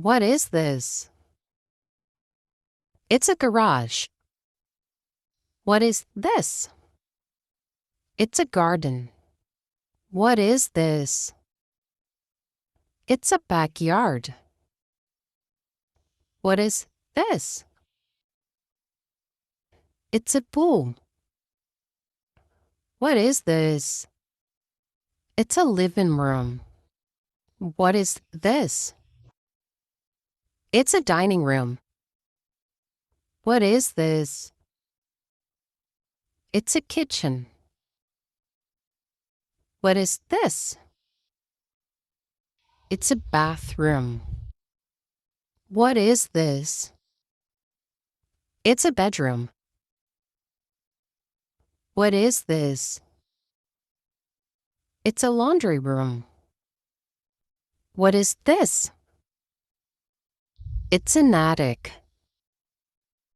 What is this? It's a garage. What is this? It's a garden. What is this? It's a backyard. What is this? It's a pool. What is this? It's a living room. What is this? It's a dining room. What is this? It's a kitchen. What is this? It's a bathroom. What is this? It's a bedroom. What is this? It's a laundry room. What is this? It's an attic.